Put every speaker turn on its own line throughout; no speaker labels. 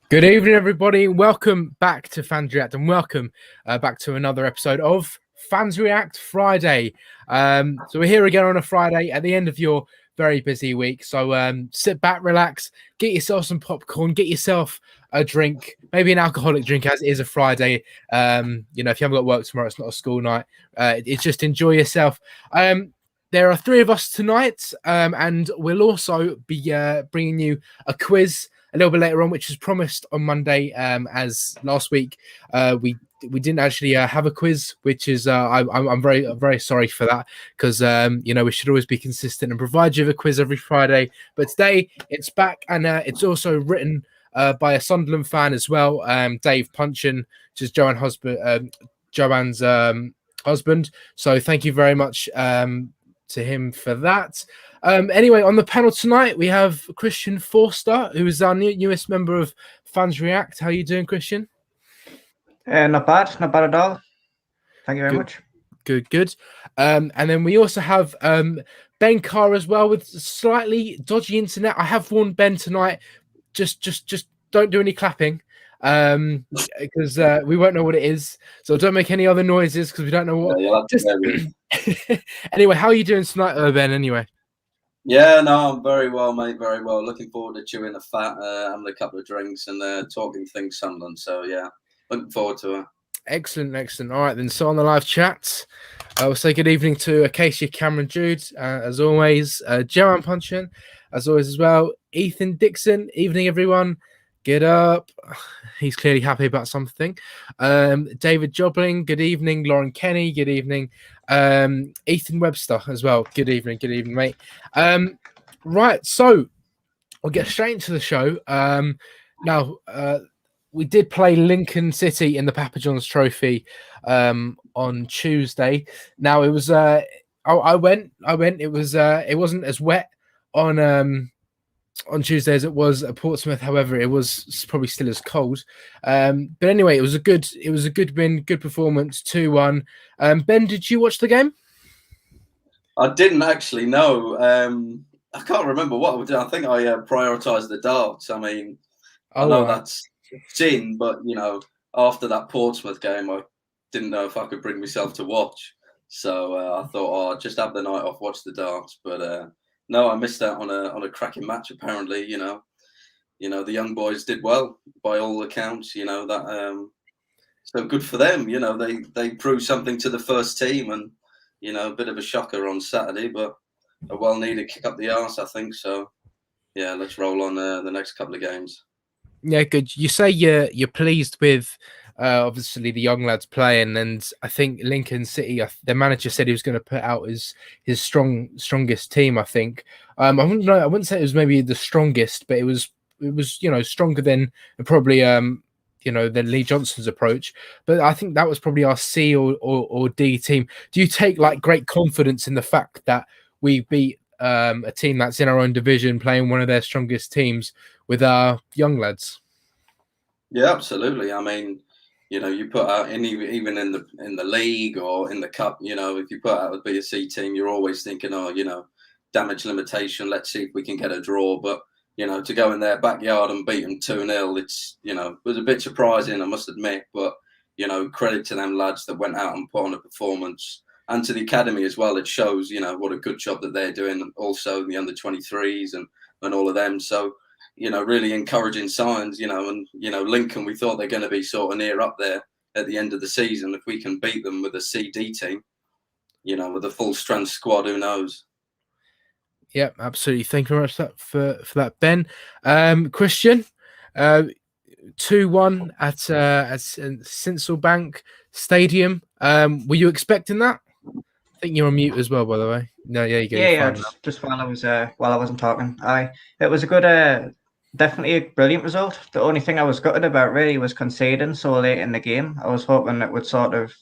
Good evening, everybody. Welcome back to Fans React, and welcome back to another episode of Fans React Friday. So we're here again on a Friday at the end of your very busy week. So sit back, relax, get yourself some popcorn, get yourself a drink, maybe an alcoholic drink, as it is a Friday. If you haven't got work tomorrow, it's not a school night. It's just enjoy yourself. There are three of us tonight, and we'll also be bringing you a quiz a little bit later on, which was promised on Monday. As last week we didn't actually have a quiz, which is I'm very sorry for that, because we should always be consistent and provide you with a quiz every Friday. But today it's back, and it's also written by a Sunderland fan as well, Dave Punchin, which is Joanne's husband. So thank you very much to him for that. Anyway, on the panel tonight, we have Christian Forster, who is our newest member of Fans React. How are you doing, Christian?
Not bad at all. Thank you very much.
Good. And then we also have Ben Carr as well, with slightly dodgy internet. I have warned Ben tonight, just don't do any clapping, because we won't know what it is. So don't make any other noises, because we don't know what. Anyway, how are you doing tonight, Ben? Anyway.
Yeah, no, I'm very well, mate. Very well. Looking forward to chewing the fat, having a couple of drinks, and talking things Sunderland. So yeah, looking forward to it.
Excellent. All right, then. So on the live chat, I will say good evening to Acacia Cameron Jude, as always. Joanne Punchin, as always, as well. Ethan Dixon, evening, everyone. Get up. He's clearly happy about something. David Jobling, good evening. Lauren Kenny, good evening. Ethan Webster as well. Good evening, mate. Right, so we'll get straight into the show. Now, we did play Lincoln City in the Papa John's Trophy on Tuesday. Now it was I went. It wasn't as wet on Tuesday as it was at Portsmouth. However, it was probably still as cold. But anyway, it was a good win, good performance, 2-1. Ben, did you watch the game?
I didn't actually know. I can't remember what I would do. I think I prioritised the darts. I mean, I know that's sin, but after that Portsmouth game, I didn't know if I could bring myself to watch. So I thought, I'll just have the night off, watch the darts. But no, I missed out on a cracking match. Apparently, the young boys did well by all accounts. So good for them. They proved something to the first team, and a bit of a shocker on Saturday, but a well-needed kick up the arse, I think. So yeah, let's roll on the next couple of games.
Yeah, good. You say you're pleased with obviously the young lads playing, and I think Lincoln City, their manager said he was going to put out his strongest team. I think I wouldn't say it was maybe the strongest, but it was stronger than probably than Lee Johnson's approach. But I think that was probably our C or D team. Do you take great confidence in the fact that we beat a team that's in our own division, playing one of their strongest teams with our young lads?
Yeah, absolutely. I mean, you put out even in the league or in the cup, if you put out a B or C team, you're always thinking, damage limitation. Let's see if we can get a draw. But to go in their backyard and beat them 2-0, it's it was a bit surprising, I must admit. But credit to them lads that went out and put on a performance, and to the academy as well. It shows what a good job that they're doing. Also the under-23s and all of them. So really encouraging signs, and, Lincoln, we thought they're going to be sort of near up there at the end of the season. If we can beat them with a CD team, with a full strength squad, who knows?
Yeah, absolutely. Thank you very much for that, Ben. Christian, 2-1 at Sincil Bank Stadium. Were you expecting that? I think you're on mute as well, by the way. No, yeah, you go.
Yeah, just while I wasn't talking. It was a good, definitely a brilliant result. The only thing I was gutted about really was conceding so late in the game. I was hoping it would sort of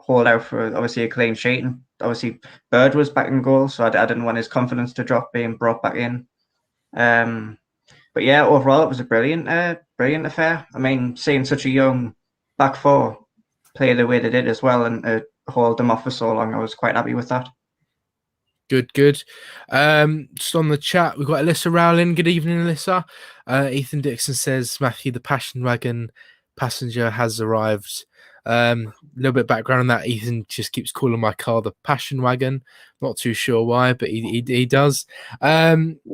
hold out for obviously a clean sheet, and obviously Bird was back in goal, so I didn't want his confidence to drop being brought back in. But yeah, overall it was a brilliant affair. I mean, seeing such a young back four play the way they did as well, and hold them off for so long, I was quite happy with that.
Good. Just on the chat, we've got Alyssa Rowling. Good evening, Alyssa. Ethan Dixon says, Matthew, the Passion Wagon passenger has arrived. A little bit of background on that. Ethan just keeps calling my car the Passion Wagon. Not too sure why, but he does. Anyway,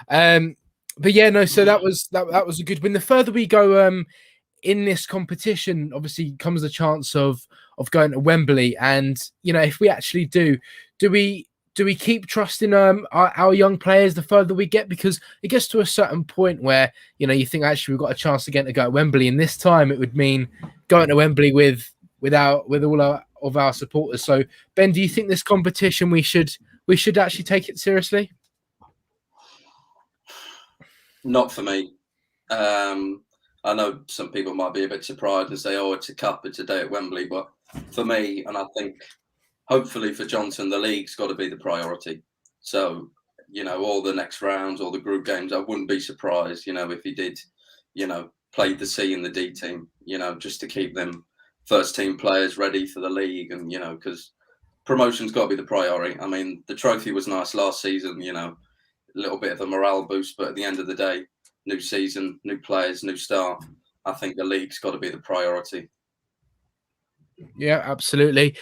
but yeah, no. So that was a good win. The further we go, in this competition, obviously comes the chance of going to Wembley, and if we actually do we keep trusting our young players the further we get, because it gets to a certain point where you think actually we've got a chance again to go to Wembley, and this time it would mean going to Wembley with all of our supporters. So Ben, do you think this competition we should actually take it seriously?
Not for me. I know some people might be a bit surprised and say, "Oh, it's a cup, it's a day at Wembley," but for me, and I think hopefully for Johnson, the league's got to be the priority. So, all the next rounds, all the group games, I wouldn't be surprised, if he did, play the C and the D team, just to keep them first team players ready for the league, and because promotion's got to be the priority. I mean, the trophy was nice last season, a little bit of a morale boost, but at the end of the day, new season, new players, new start. I think the league's got to be the priority.
Yeah, absolutely.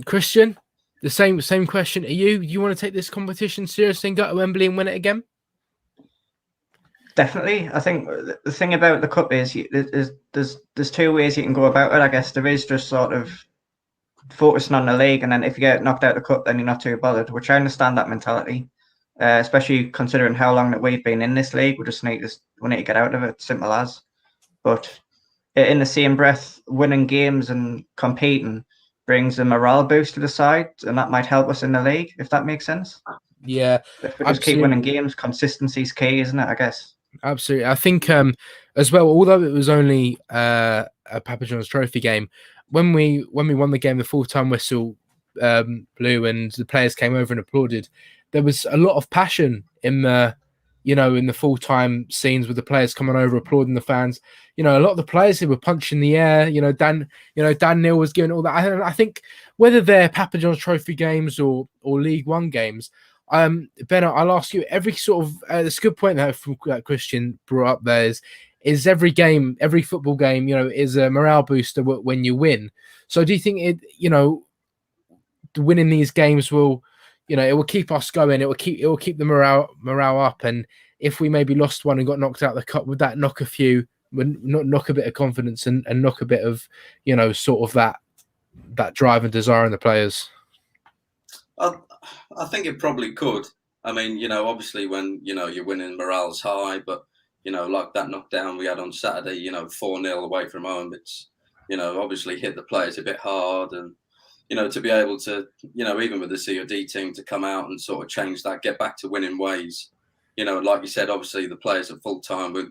Christian, the same question to you. You want to take this competition seriously and go to Wembley and win it again?
Definitely. I think the thing about the cup is there's two ways you can go about it. I guess there is just sort of focusing on the league, and then if you get knocked out of the cup, then you're not too bothered, which I understand that mentality. Especially considering how long that we've been in this league. We need to get out of it, simple as. But in the same breath, winning games and competing brings a morale boost to the side, and that might help us in the league, if that makes sense.
Yeah,
if we just keep winning games, consistency's key, isn't it? I guess.
Absolutely. I think as well, although it was only a Papa John's Trophy game, when we won the game, the full-time whistle blew and the players came over and applauded. There was a lot of passion in the full-time scenes with the players coming over applauding the fans. A lot of the players who were punching the air. Dan Neil was giving all that. I think whether they're Papa John's Trophy games or League One games, Ben, I'll ask you. Every sort of it's a good point that from Christian brought up. There is every game, every football game, is a morale booster when you win. So do you think winning these games will? It will keep us going. It will keep the morale up. And if we maybe lost one and got knocked out of the cup, would that knock knock a bit of confidence and knock a bit of, sort of that drive and desire in the players?
I think it probably could. I mean, obviously when, you're winning, morale's high, but, like that knockdown we had on Saturday, 4-0 away from home, it's, obviously hit the players a bit hard, and, to be able to, even with the C or D team, to come out and sort of change that, get back to winning ways. Like you said, obviously the players at full time were,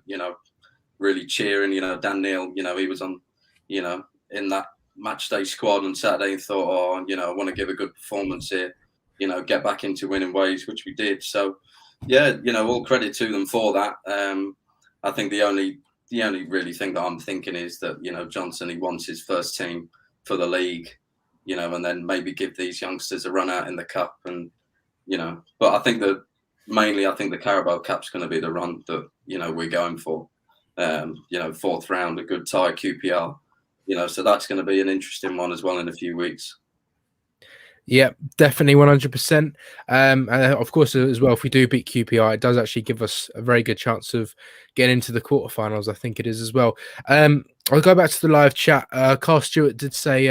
really cheering. Dan Neil, he was on, in that match day squad on Saturday and thought, oh, I want to give a good performance here, get back into winning ways, which we did. So, yeah, all credit to them for that. I think the only really thing that I'm thinking is that, Johnson, he wants his first team for the league. And then maybe give these youngsters a run out in the cup, and but I think that mainly the Carabao Cup's going to be the run that we're going for. Fourth round, a good tie, QPR. So that's going to be an interesting one as well in a few weeks.
Yeah, definitely 100%. And of course, as well, if we do beat QPR, it does actually give us a very good chance of getting into the quarterfinals. I think it is as well. I'll go back to the live chat. Carl Stewart did say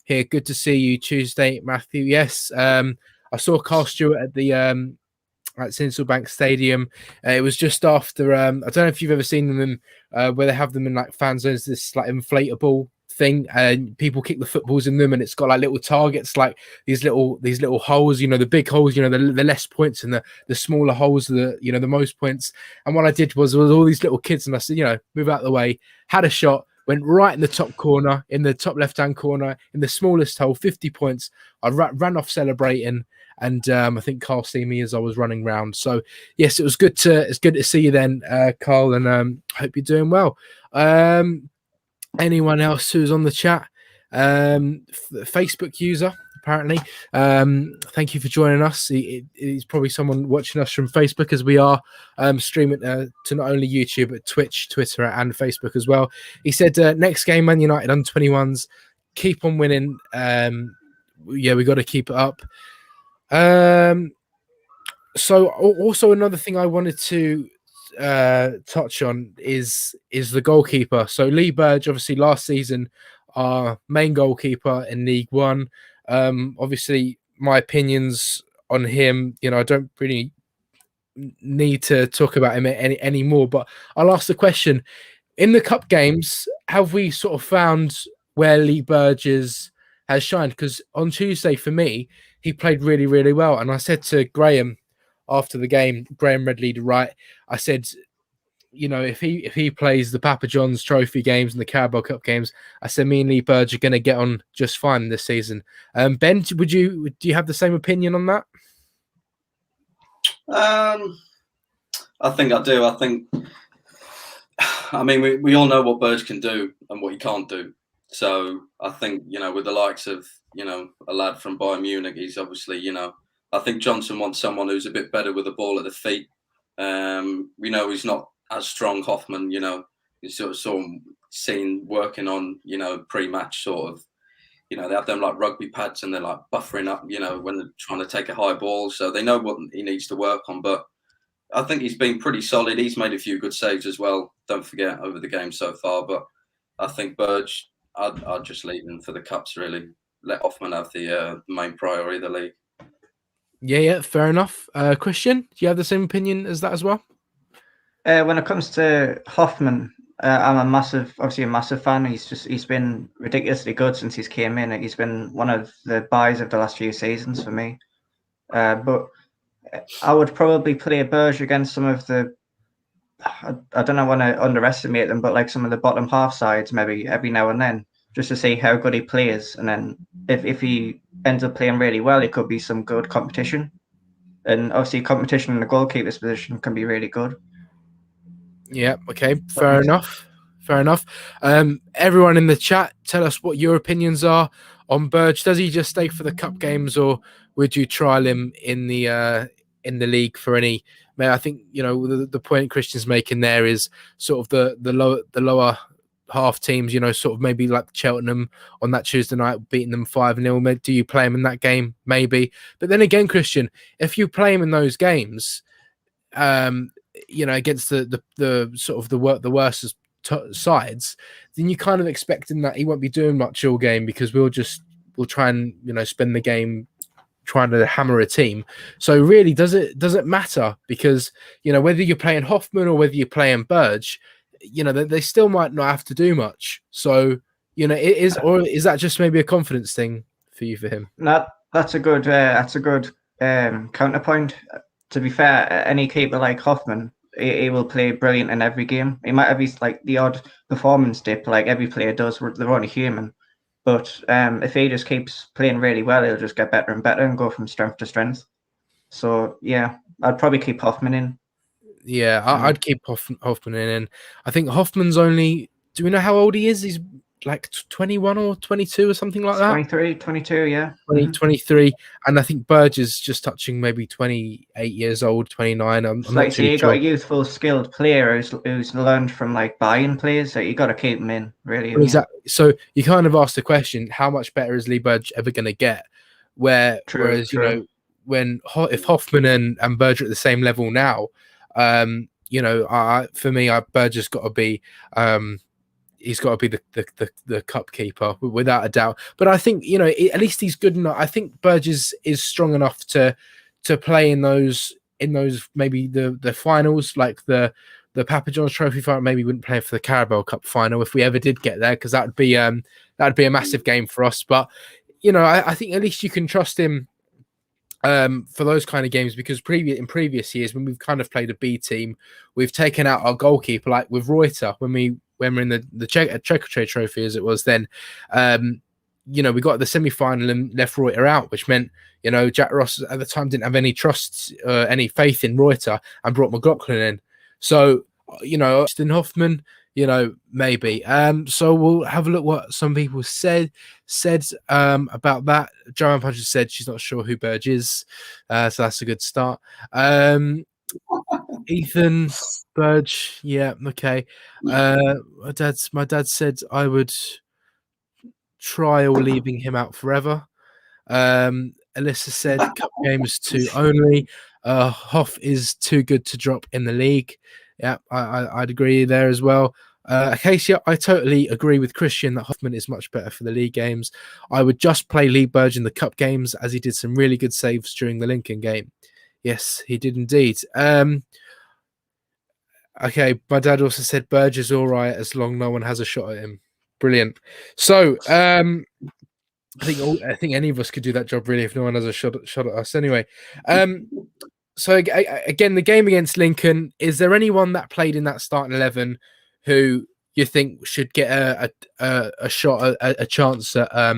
here, good to see you Tuesday, Matthew. Yes, I saw Carl Stewart at the at Sinsel Stadium. It was just after I don't know if you've ever seen them where they have them in like fan zones, this like inflatable thing, and people kick the footballs in them, and it's got like little targets, like these little holes, the big holes, the less points, and the smaller holes are the most points. And what I did was all these little kids, and I said, move out of the way, had a shot, went right in the top corner, in the top left-hand corner, in the smallest hole, 50 points. I ran off celebrating, and I think Carl see me as I was running round. So yes, it's good to see you then, Carl, and hope you're doing well. Anyone else who's on the chat? Facebook user apparently. Thank you for joining us. He's probably someone watching us from Facebook, as we are streaming to not only YouTube but Twitch, Twitter, and Facebook as well. He said next game, Man United under 21s, keep on winning. Yeah, we got to keep it up. So also another thing I wanted to touch on is the goalkeeper. So Lee Burge, obviously last season, our main goalkeeper in League One. Obviously my opinions on him, I don't really need to talk about him anymore, but I'll ask the question: in the cup games, have we sort of found where Lee Burgess has shined? Because on Tuesday, for me, he played really, really well. And I said to Graham after the game, Graham Redlead, right, I said, if he plays the Papa John's Trophy games and the Carabao Cup games, I said me and Lee Burge are going to get on just fine this season. Ben, do you have the same opinion on that?
I think I do. I mean, we all know what Burge can do and what he can't do. So I think, with the likes of, a lad from Bayern Munich, he's obviously, I think Johnson wants someone who's a bit better with the ball at the feet. We know he's not as strong. Hoffman, he's sort of seen working on, pre-match sort of, they have them like rugby pads and they're like buffering up, when they're trying to take a high ball. So they know what he needs to work on. But I think he's been pretty solid. He's made a few good saves as well. Don't forget over the game so far. But I think Burge, I'd just leave him for the cups, really. Let Hoffman have the main priority of the league.
Yeah, fair enough. Christian, do you have the same opinion as that as well?
When it comes to Hoffman, I'm obviously a massive fan. He's been ridiculously good since he's came in. He's been one of the buys of the last few seasons for me. But I would probably play Burge against some of the, I don't want to underestimate them, but like some of the bottom half sides, maybe every now and then, just to see how good he plays. And then if he ends up playing really well, it could be some good competition. And obviously competition in the goalkeeper's position can be really good.
Yeah, okay, fair enough. Everyone in the chat, tell us what your opinions are on Burge. Does he just stay for the cup games, or would you trial him in the league for any? I think the point Christian's making there is sort of the lower half teams, sort of maybe like Cheltenham on that Tuesday night, beating them 5-0. Do you play him in that game? Maybe. But then again, Christian, if you play him in those games, against the sort of the worst sides, then you kind of expecting that he won't be doing much all game, because we'll try and spend the game trying to hammer a team. So really, does it matter? Because whether you're playing Hoffman or whether you're playing Burge, they still might not have to do much. So is that just maybe a confidence thing for him?
That's a good counterpoint. To be fair, any keeper like Hoffman, he will play brilliant in every game. He might have the odd performance dip, like every player does. They're only human. But if he just keeps playing really well, he'll just get better and better and go from strength to strength. So yeah, I'd probably keep Hoffman in.
Yeah, I'd keep Hoffman in. And I think Hoffman's only, do we know how old he is? He's like 21 or 22 or something like that?
23, 22, yeah.
23. And I think Burge is just touching maybe 28 years old, 29. I'm not too
you
sure.
got a youthful, skilled player who's learned from buying players, so you got to keep him in, really.
Exactly. So you kind of ask the question, how much better is Lee Burge ever going to get? Whereas, if Hoffman and Burge are at the same level now, for me, Burge has got to be he's got to be the cup keeper without a doubt. But I think at least he's good enough. I think Burge is strong enough to play in those maybe the finals, like the Papa John's Trophy final. Maybe wouldn't play for the Carabao Cup final if we ever did get there, because that'd be a massive game for us. But I think at least you can trust him for those kind of games, because in previous years when we've kind of played a B team, we've taken out our goalkeeper, like with Reuter when we're in the Checkatrade Trophy, as it was then. We got the semi-final and left Reuter out, which meant Jack Ross at the time didn't have any trust, any faith in Reuter, and brought McLaughlin in. So Austin Hoffman, maybe. So we'll have a look what some people said about that. Joanne Puncher said she's not sure who Burge is, so that's a good start. Ethan Burge, yeah, okay. My dad said I would try or leaving him out forever. Alyssa said cup games 2 only. Hoff is too good to drop in the league. Yeah, I'd agree there as well. Acacia, I totally agree with Christian that Hoffman is much better for the league games. I would just play Lee Burge in the cup games as he did some really good saves during the Lincoln game. Yes, he did indeed. Okay, my dad also said Burge is all right as long no one has a shot at him. Brilliant. So, I think any of us could do that job really if no one has a shot at us anyway. So again, the game against Lincoln, is there anyone that played in that starting 11 who you think should get a shot, a chance at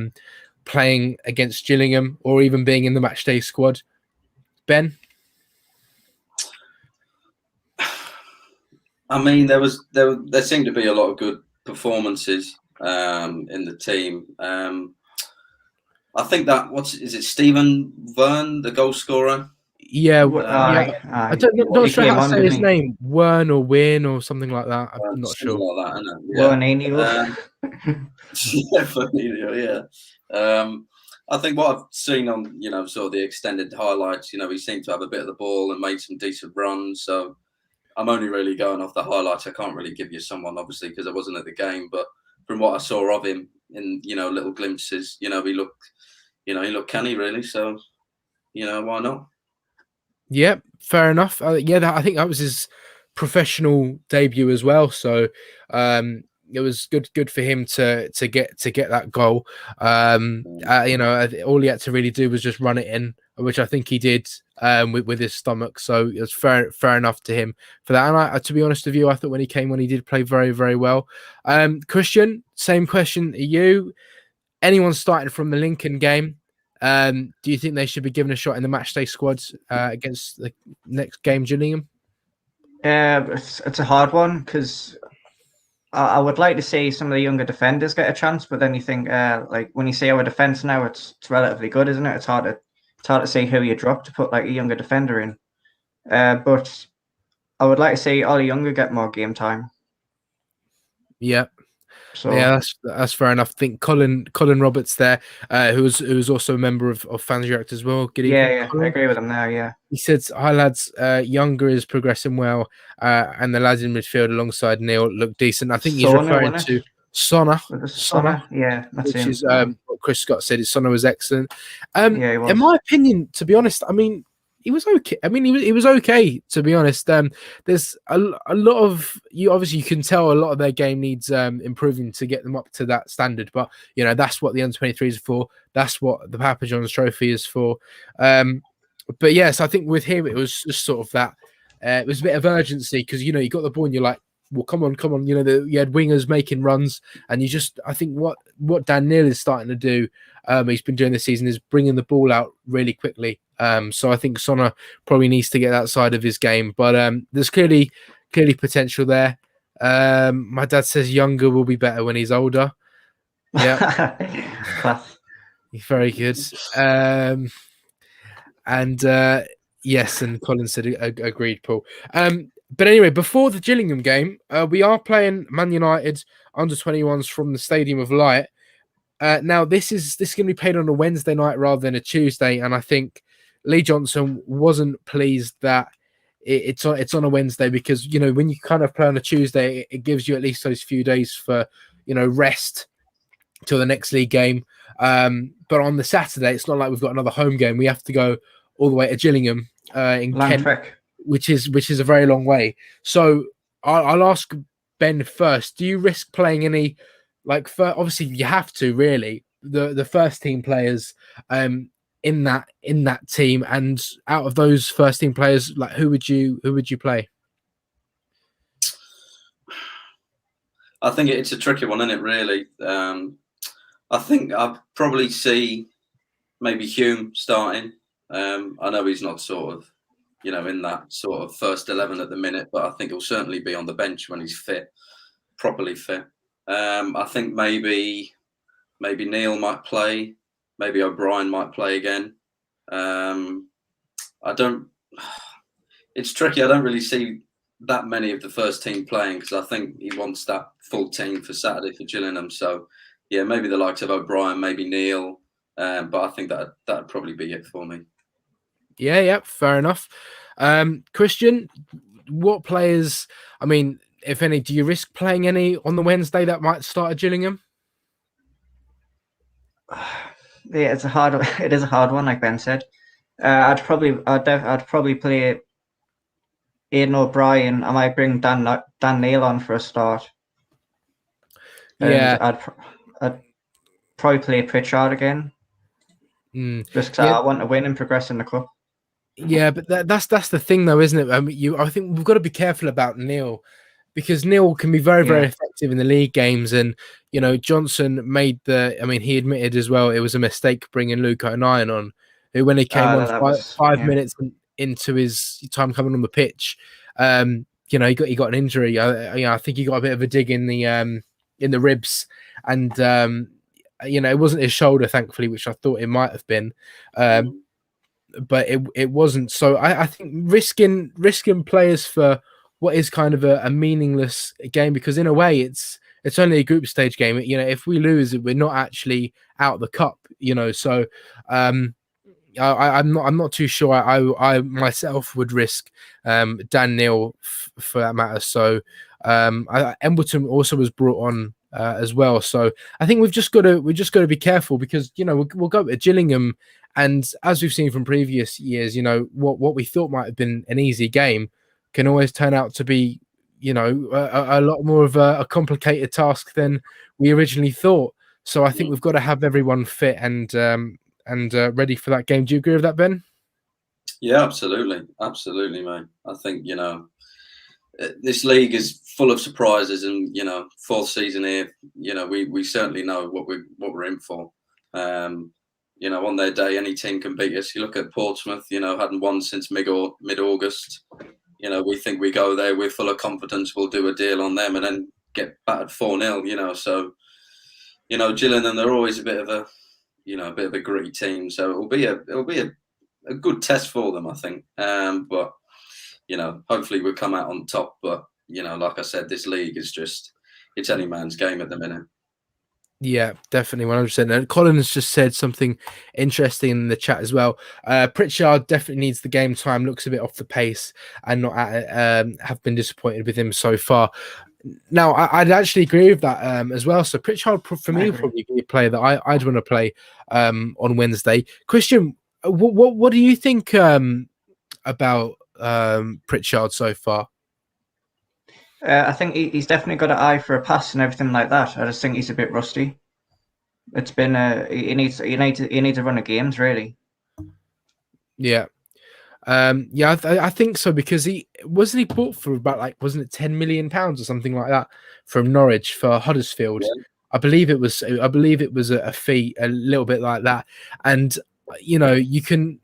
playing against Gillingham or even being in the matchday squad? Ben?
I mean, there seemed to be a lot of good performances in the team. I think that is it Stephen Verne, the goal scorer?
Yeah, I not sure how to say his name. Wern or Win or something like that. I'm not sure.
Like that, isn't it?
Yeah. I think what I've seen on sort of the extended highlights, he seemed to have a bit of the ball and made some decent runs. So I'm only really going off the highlights. I can't really give you someone obviously because I wasn't at the game, but from what I saw of him in little glimpses, he looked canny really. So why not?
Yeah, fair enough. I think that was his professional debut as well. So it was good for him to get that goal. All he had to really do was just run it in, which I think he did with his stomach. So it was fair enough to him for that. And to be honest with you, I thought when he came on, he did play very, very well. Christian, same question to you. Anyone starting from the Lincoln game? Do you think they should be given a shot in the matchday squads against the next game, Gillingham?
It's a hard one because I would like to see some of the younger defenders get a chance, but then you think like when you see our defence now, it's relatively good, isn't it? It's hard to see who you drop to put like a younger defender in. But I would like to see Ollie Younger get more game time.
Yeah. So yeah, that's fair enough. I think Colin Roberts there, who was also a member of Fans React as well. Good evening,
yeah, I agree with him there. Yeah,
he said, "Hi lads, Younger is progressing well, and the lads in midfield alongside Neil look decent." I think he's referring to Sonner,
yeah, that's
which
him.
is what Chris Scott said. Sonner was excellent.
Yeah, he was.
In my opinion, to be honest, I mean, he was okay. I mean, he was okay, to be honest. There's a lot of you. Obviously, you can tell a lot of their game needs improving to get them up to that standard. But that's what the under-23s are for. That's what the Papa John's Trophy is for. But yes, I think with him it was just sort of that. It was a bit of urgency because you got the ball and you're like, well, come on. You had wingers making runs, and I think what Dan Neil is starting to do, he's been doing this season, is bringing the ball out really quickly. So I think Sonner probably needs to get that side of his game, but there's clearly potential there. My dad says Younger will be better when he's older. Yeah, very good. Yes, and Colin said agreed, Paul. But anyway, before the Gillingham game, we are playing Man United under-21s from the Stadium of Light. Now this is going to be played on a Wednesday night rather than a Tuesday, and I think Lee Johnson wasn't pleased that it's on a Wednesday because when you kind of play on a Tuesday, it gives you at least those few days for rest till the next league game. But on the Saturday, it's not like we've got another home game. We have to go all the way to Gillingham in Kent, which is a very long way. So I'll ask Ben first. Do you risk playing any? Obviously you have to really the first team players in that team, and out of those first team players, like who would you play?
I think it's a tricky one, isn't it? Really, I think I'd probably see maybe Hume starting. I know he's not sort of in that sort of first 11 at the minute, but I think he'll certainly be on the bench when he's fit. properly fit. I think maybe Neil might play, maybe O'Brien might play again. I don't. It's tricky. I don't really see that many of the first team playing because I think he wants that full team for Saturday for Gillingham. So yeah, maybe the likes of O'Brien, maybe Neil, but I think that'd probably be it for me.
Yeah, fair enough. Christian, what players? I mean, if any, do you risk playing any on the Wednesday that might start at Gillingham?
Yeah, it's a hard. It is a hard one, like Ben said. I'd probably play Aidan O'Brien. I might bring Dan Neil on for a start.
Yeah,
and I'd probably play Pritchard again. Just because I want to win and progress in the cup.
Yeah, but that's the thing, though, isn't it? I think we've got to be careful about Neil because Neil can be very, very effective in the league games. And Johnson made he admitted as well it was a mistake bringing Luke O'Nien on, who when he came on five minutes into his time coming on the pitch, he got an injury. I think he got a bit of a dig in the ribs, and it wasn't his shoulder, thankfully, which I thought it might have been. But it wasn't. So I think risking players for what is kind of a meaningless game, because in a way it's only a group stage game. If we lose, we're not actually out of the cup. So I'm not too sure. I myself would risk Dan Neil for that matter. So Embleton also was brought on as well. So I think we've just got to be careful because we'll go to Gillingham. And as we've seen from previous years, what we thought might have been an easy game can always turn out to be, a lot more of a complicated task than we originally thought. So I think we've got to have everyone fit and ready for that game. Do you agree with that, Ben?
Yeah, absolutely, mate. I think this league is full of surprises, and fourth season here, we certainly know what we're in for. On their day, any team can beat us. You look at Portsmouth, hadn't won since mid-August. We think we go there, we're full of confidence, we'll do a deal on them and then get battered 4-0, So, Gillingham, they're always a bit of a gritty team. So it'll be a good test for them, I think. But, hopefully we'll come out on top. But, like I said, this league is it's any man's game at the minute.
Yeah, definitely, 100%. And Colin has just said something interesting in the chat as well. Pritchard definitely needs the game time. Looks a bit off the pace, and not have been disappointed with him so far. Now, I'd actually agree with that as well. So Pritchard for me would probably be a player that I'd want to play on Wednesday. Christian, what do you think about Pritchard so far?
I think he's definitely got an eye for a pass and everything like that. I just think he's a bit rusty. It's been he needs to run the games really.
Yeah. I think so, because he bought for about wasn't it £10 million or something like that from Norwich for Huddersfield? Yeah. I believe it was a fee a little bit like that, and you can,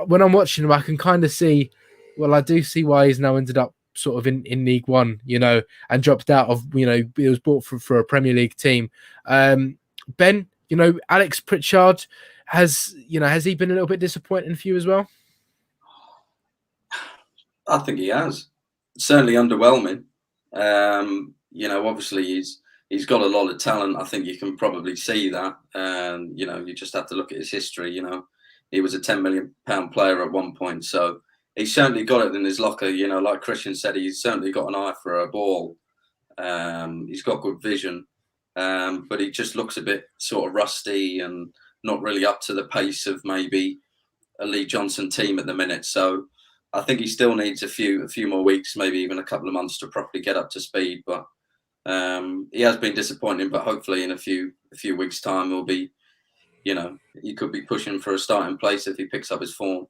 when I'm watching him, I can kind of see. Well, I do see why he's now ended up sort of in League One, and dropped out of, it was bought for a Premier League team. Ben, Alex Pritchard has he been a little bit disappointing for you as well?
I think he has. Certainly underwhelming. Obviously he's got a lot of talent. I think you can probably see that. You just have to look at his history. He was a £10 million player at one point, so he's certainly got it in his locker. Like Christian said, he's certainly got an eye for a ball. He's got good vision, but he just looks a bit sort of rusty and not really up to the pace of maybe a Lee Johnson team at the minute. So I think he still needs a few more weeks, maybe even a couple of months to properly get up to speed. But he has been disappointing. But hopefully in a few weeks' time, he'll be, he could be pushing for a starting place if he picks up his form.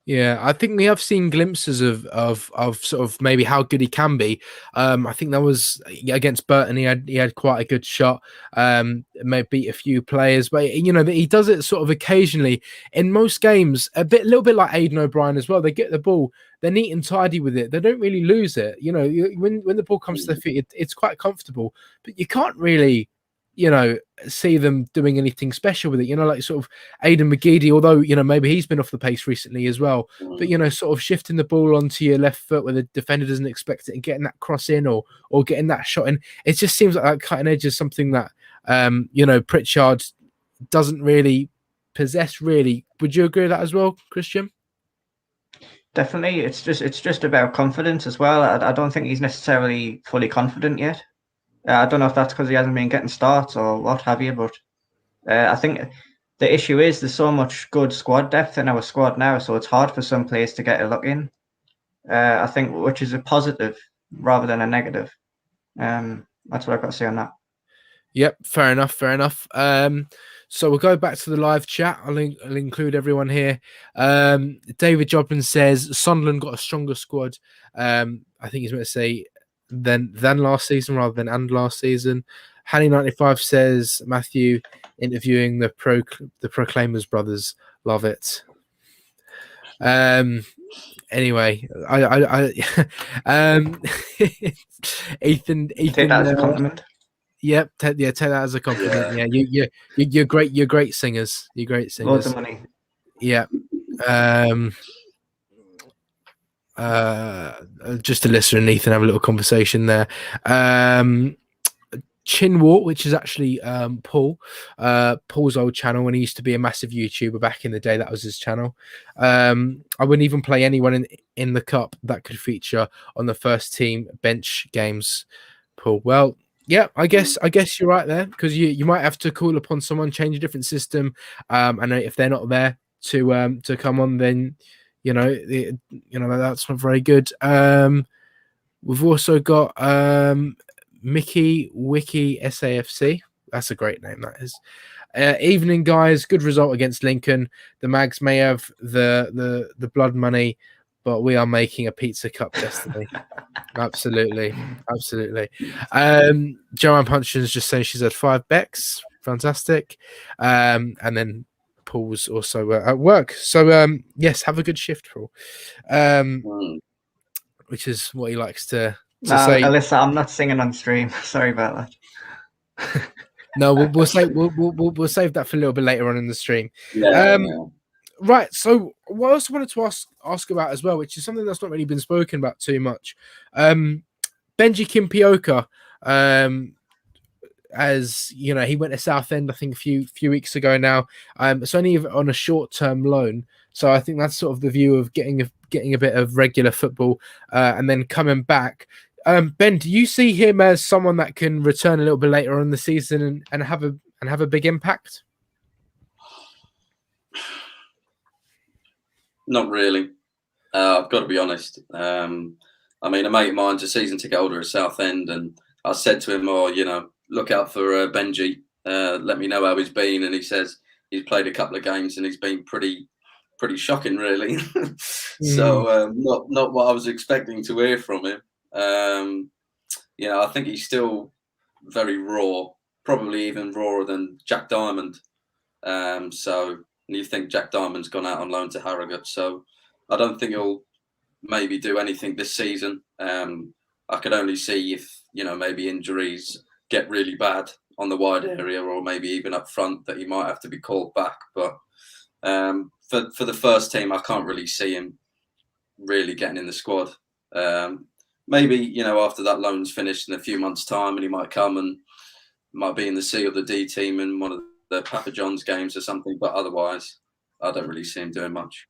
Yeah, I think we have seen glimpses of sort of maybe how good he can be. I think that was against Burton. He had quite a good shot. May beat a few players, but he does it sort of occasionally. In most games, little bit like Aidan O'Brien as well. They get the ball, they're neat and tidy with it. They don't really lose it. When the ball comes to their feet, it's quite comfortable. But you can't really, see them doing anything special with it. Like sort of Aidan McGeady, although maybe he's been off the pace recently as well. But sort of shifting the ball onto your left foot where the defender doesn't expect it and getting that cross in or getting that shot in, it just seems like that cutting edge is something that Pritchard doesn't really possess. Really, would you agree with that as well, Christian?
Definitely, it's just about confidence as well. I don't think he's necessarily fully confident yet. I don't know if that's because he hasn't been getting starts or what have you, but I think the issue is there's so much good squad depth in our squad now, so it's hard for some players to get a look in. I think, which is a positive rather than a negative. That's what I've got to say on that.
Yep, fair enough. So we'll go back to the live chat. I'll include everyone here. David Joplin says Sunderland got a stronger squad. I think he's meant to say than last season rather than and last season. Hanny95 says Matthew interviewing the Proclaimers brothers. Love it. Anyway, I Ethan
take that as a compliment.
Yep, take that as a compliment. Yeah, you're great. You're great singers. You're great singers.
Loads of money.
Yeah. Just to listen and Ethan have a little conversation there. Chinwart, which is actually Paul's old channel when he used to be a massive YouTuber back in the day. That was his channel. I wouldn't even play anyone in the cup that could feature on the first team bench games. Paul, well, yeah, I guess you're right there, because you might have to call upon someone, change a different system, and if they're not there to come on, then that's not very good. We've also got Mickey Wiki SAFC. That's a great name, that is. Evening, guys. Good result against Lincoln. The Mags may have the blood money, but we are making a Pizza Cup destiny. Absolutely. Joanne Punchin's just saying she's had 5 becks. Fantastic. And then Paul's also at work. So yes, have a good shift, Paul. Which is what he likes to say.
Alyssa, I'm not singing on stream. Sorry about
that. No, we'll save that for a little bit later on in the stream. Right. So what I also wanted to ask about as well, which is something that's not really been spoken about too much. Benji Kimpioka, as you know, he went to Southend, I think a few weeks ago now. It's only on a short-term loan, so I think that's sort of the view of getting a bit of regular football and then coming back. Ben, do you see him as someone that can return a little bit later on in the season and have a big impact?
Not really. I've got to be honest. I mean, a mate of mine's a season ticket holder at Southend, and I said to him, look out for Benji. Let me know how he's been. And he says he's played a couple of games and he's been pretty shocking, really. So not what I was expecting to hear from him. I think he's still very raw, probably even rawer than Jack Diamond. And you think Jack Diamond's gone out on loan to Harrogate, so I don't think he'll maybe do anything this season. I could only see if maybe injuries get really bad on the wide area, or maybe even up front, that he might have to be called back. But for the first team, I can't really see him really getting in the squad. Maybe after that loan's finished in a few months' time, and he might come and might be in the C or the D team in one of the Papa John's games or something. But otherwise, I don't really see him doing much.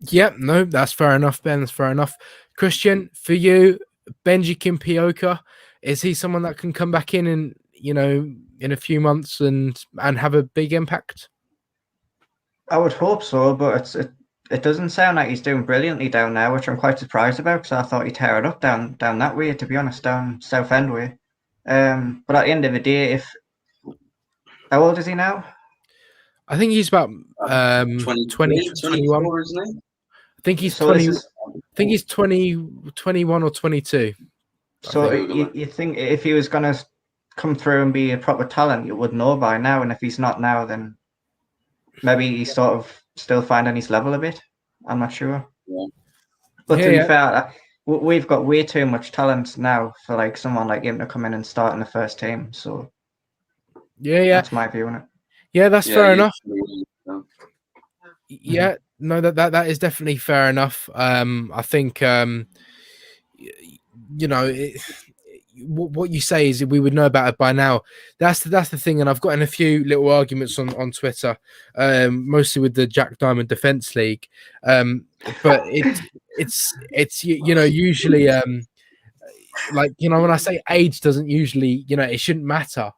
Yeah, no, that's fair enough, Ben. That's fair enough. Christian, for you, Benji Kimpioka, is he someone that can come back in a few months and have a big impact?
I would hope so, but it doesn't sound like he's doing brilliantly down there, which I'm quite surprised about, because I thought he'd tear it up down that way, to be honest, down Southend way. But at the end of the day, how old is he now?
I think he's about
20,
21,
isn't he?
I think he's
So
20.
this is
I think he's 20, 21 or 22.
so
think.
you think if he was gonna come through and be a proper talent, you would know by now, and if he's not now, then maybe he's sort of still finding his level a bit. I'm not sure.
Yeah.
But
Yeah,
to be
yeah.
fair, we've got way too much talent now for like someone like him to come in and start in the first team. So
Yeah,
that's my view on it.
yeah. That's
Yeah,
fair enough.
Mm-hmm.
Yeah, no, that is definitely fair enough. I think you know, what you say is we would know about it by now. That's the thing, and I've gotten a few little arguments on Twitter, mostly with the Jack Diamond Defence League. But it's usually like when I say age doesn't usually it shouldn't matter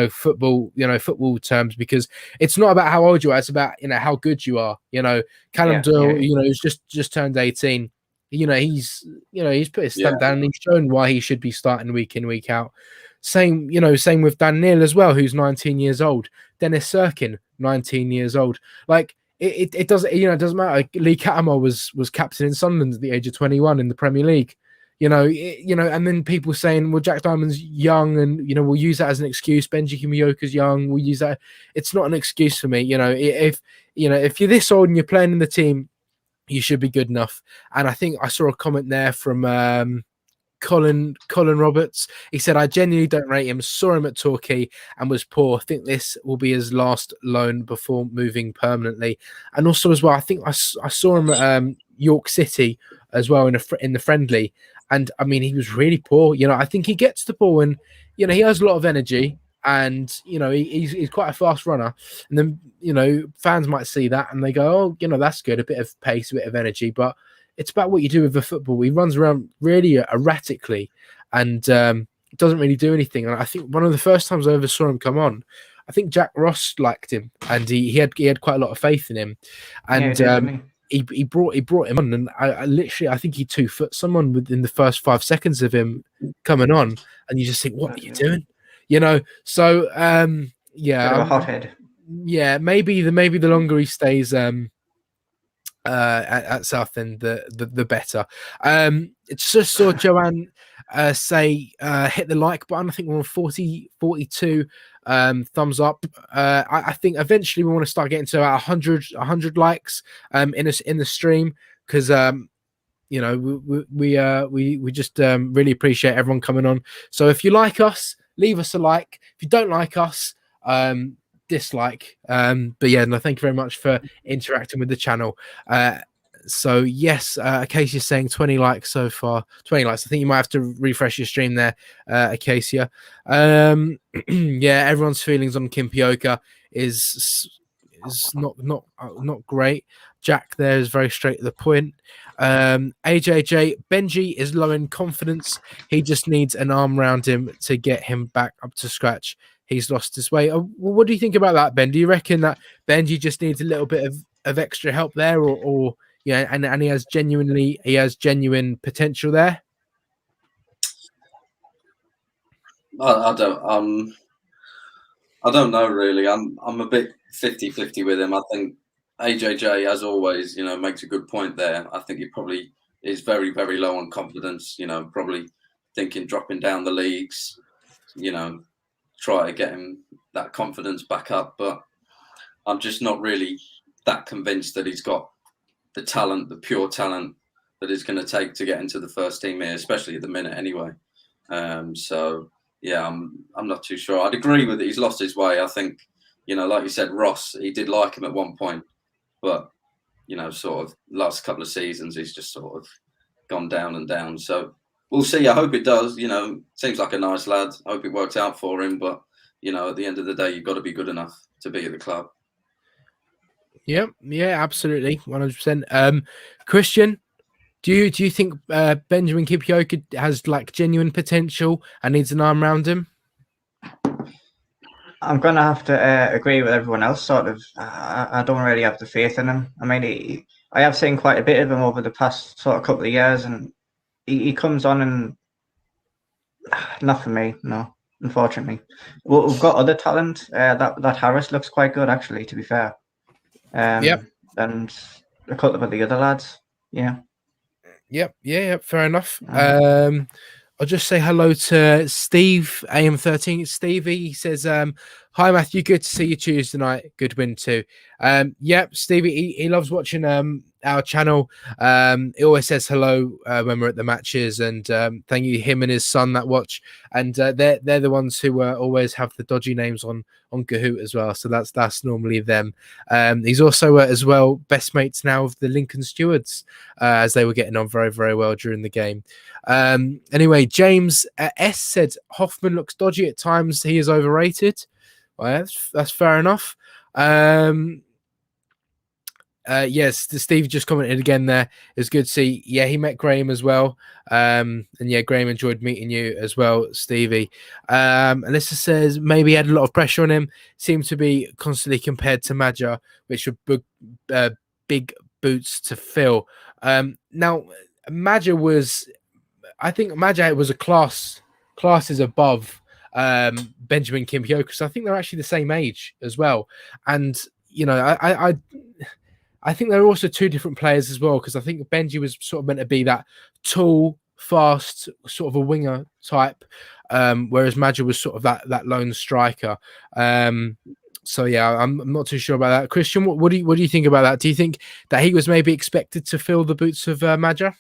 football terms, because it's not about how old you are, it's about how good you are. Callum Doyle, who's just turned 18. He's put his stamp down, and he's shown why he should be starting week in, week out. Same with Dan Neil as well, who's 19 years old. Dennis Sirkin, 19 years old. Like it doesn't it doesn't matter. Lee Cattermole was captain in Sunderland at the age of 21 in the Premier League. And then people saying, well, Jack Diamond's young, and we'll use that as an excuse. Benji Kimmioka's young, we'll use that. It's not an excuse for me. If you're this old and you're playing in the team, you should be good enough. And I think I saw a comment there from Colin Roberts. He said, I genuinely don't rate him, saw him at Torquay and was poor. I think this will be his last loan before moving permanently. And also as well, I think I saw him at York City as well in the friendly, and I mean he was really poor. I think he gets the ball, and he has a lot of energy, and he's quite a fast runner. And then fans might see that and they go, oh, that's good, a bit of pace, a bit of energy, but it's about what you do with the football. He runs around really erratically and doesn't really do anything. And I think one of the first times I ever saw him come on, I think Jack Ross liked him, and he had quite a lot of faith in him. And he brought him on, and I literally, I think he 2-foot someone within the first 5 seconds of him coming on, and you just think, what are you doing? So yeah,
bit of a hothead.
Yeah, maybe the longer he stays at Southend, the better. It's just saw Joanne say hit the like button. I think we're on 42 thumbs up. I think eventually we want to start getting to about 100 likes in the stream, because we just really appreciate everyone coming on. So if you like us, leave us a like. If you don't like us, dislike. But yeah, no, thank you very much for interacting with the channel. So yes, Acacia's saying 20 likes so far. 20 likes. I think you might have to refresh your stream there, Acacia. Yeah, everyone's feelings on Kimmioka is not great. Jack there is very straight to the point. AJJ, Benji is low in confidence. He just needs an arm around him to get him back up to scratch. He's lost his way. What do you think about that, Ben? Do you reckon that Benji just needs a little bit of extra help there, or and he has genuine potential there?
I don't know really. I'm a bit 50-50 with him. I think AJJ, as always, makes a good point there. I think he probably is very, very low on confidence. Probably thinking dropping down the leagues. Try to get him that confidence back up, but I'm just not really that convinced that he's got the talent, the pure talent that it's going to take to get into the first team here, especially at the minute anyway. So yeah, I'm not too sure. I'd agree with it. He's lost his way. I think, like you said, Ross, he did like him at one point, but sort of last couple of seasons, he's just sort of gone down and down. So we'll see. I hope it does. Seems like a nice lad. I hope it works out for him. But, at the end of the day, you've got to be good enough to be at the club.
Yeah, absolutely. 100%. Christian, do you think Benjamin Kimmioka has like genuine potential and needs an arm around him?
I'm going to have to agree with everyone else, sort of. I don't really have the faith in him. I mean, I have seen quite a bit of him over the past sort of couple of years, and he comes on and not for me, no, unfortunately. We've got other talent. That Harris looks quite good, actually, to be fair.
Yep.
And a couple of the other lads. Yeah.
Yep. Fair enough. I'll just say hello to Steve AM13. Stevie, he says, "Hi Matthew, good to see you Tuesday night. Good win too." Yep, Stevie, he loves watching our channel. He always says hello when we're at the matches, and thank you him and his son that watch. And they're the ones who always have the dodgy names on Kahoot as well. So that's normally them. He's also as well best mates now of the Lincoln Stewards, as they were getting on very, very well during the game. Anyway, James S said Hoffman looks dodgy at times. He is overrated. Well, that's fair enough. Yes, Steve just commented again there. It's good to see. Yeah, he met Graham as well. And yeah, Graham enjoyed meeting you as well, Stevie. Alyssa says maybe he had a lot of pressure on him. Seemed to be constantly compared to Madja, which were big boots to fill. Now, Madja was, I think Madja was a classes above Benjamin Kimpioka. I think they're actually the same age as well. And, you know, I think they're also two different players as well, because I think Benji was sort of meant to be that tall, fast, sort of a winger type, whereas Madja was sort of that lone striker. So yeah, I'm not too sure about that. Christian, what do you think about that? Do you think that he was maybe expected to fill the boots of Madja?